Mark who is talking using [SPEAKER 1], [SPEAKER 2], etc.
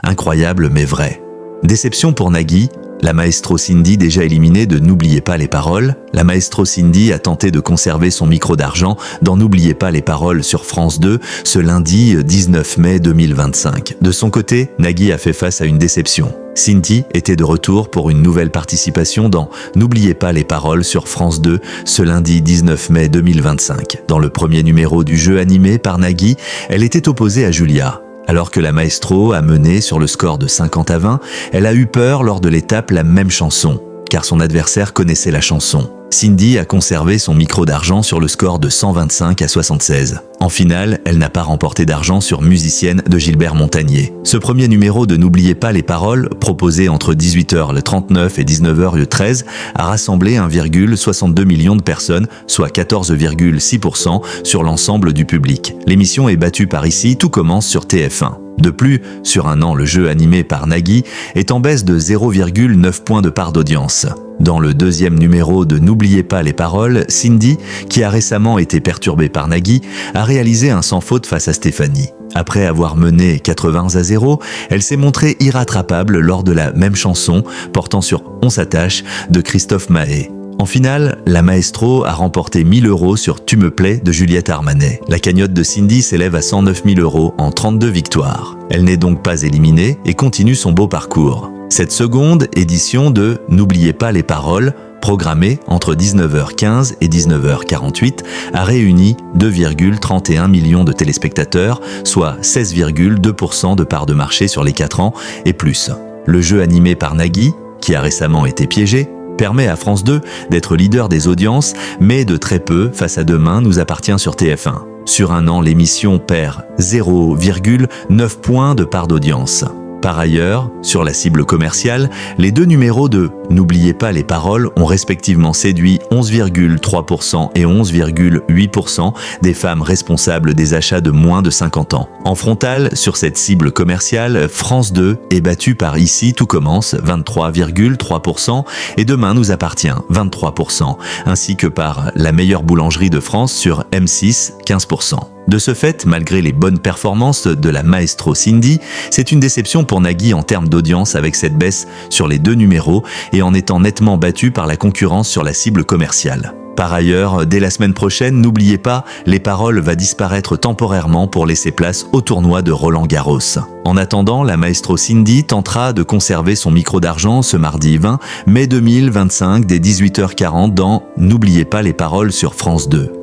[SPEAKER 1] Incroyable mais vrai. Déception pour Nagui. La maestro Cindy, déjà éliminée de N'oubliez pas les paroles. La maestro Cindy a tenté de conserver son micro d'argent dans N'oubliez pas les paroles sur France 2 ce lundi 19 mai 2025. De son côté, Nagui a fait face à une déception. Cindy était de retour pour une nouvelle participation dans N'oubliez pas les paroles sur France 2 ce lundi 19 mai 2025. Dans le premier numéro du jeu animé par Nagui, elle était opposée à Julia. Alors que la maestro a mené sur le score de 50-20, elle a eu peur lors de l'étape La même chanson, car son adversaire connaissait la chanson. Cindy a conservé son micro d'argent sur le score de 125-76. En finale, elle n'a pas remporté d'argent sur Musicienne de Gilbert Montagnier. Ce premier numéro de N'oubliez pas les paroles, proposé entre 18h39 et 19h13, a rassemblé 1,62 million de personnes, soit 14,6% sur l'ensemble du public. L'émission est battue par Ici, tout commence sur TF1. De plus, sur un an, le jeu animé par Nagui est en baisse de 0,9 points de part d'audience. Dans le deuxième numéro de N'oubliez pas les paroles, Cindy, qui a récemment été perturbée par Nagui, a réalisé un sans faute face à Stéphanie. Après avoir mené 80-0, elle s'est montrée irrattrapable lors de La même chanson, portant sur On s'attache de Christophe Maé. En finale, la maestro a remporté 1 000 € sur Tu me plais de Juliette Armanet. La cagnotte de Cindy s'élève à 109 000 € en 32 victoires. Elle n'est donc pas éliminée et continue son beau parcours. Cette seconde édition de N'oubliez pas les paroles, programmée entre 19h15 et 19h48, a réuni 2,31 millions de téléspectateurs, soit 16,2% de part de marché sur les 4 ans et plus. Le jeu animé par Nagui, qui a récemment été piégé, permet à France 2 d'être leader des audiences, mais de très peu face à Demain nous appartient sur TF1. Sur un an, l'émission perd 0,9 points de part d'audience. Par ailleurs, sur la cible commerciale, les deux numéros de N'oubliez pas les paroles ont respectivement séduit 11,3% et 11,8% des femmes responsables des achats de moins de 50 ans. En frontal, sur cette cible commerciale, France 2 est battue par Ici, tout commence, 23,3% et Demain nous appartient, 23%, ainsi que par La meilleure boulangerie de France sur M6, 15%. De ce fait, malgré les bonnes performances de la maestro Cindy, c'est une déception pour Nagui en termes d'audience avec cette baisse sur les deux numéros et en étant nettement battu par la concurrence sur la cible commerciale. Par ailleurs, dès la semaine prochaine, N'oubliez pas, les paroles va disparaître temporairement pour laisser place au tournoi de Roland-Garros. En attendant, la maestro Cindy tentera de conserver son micro d'argent ce mardi 20 mai 2025 dès 18h40 dans N'oubliez pas les paroles sur France 2.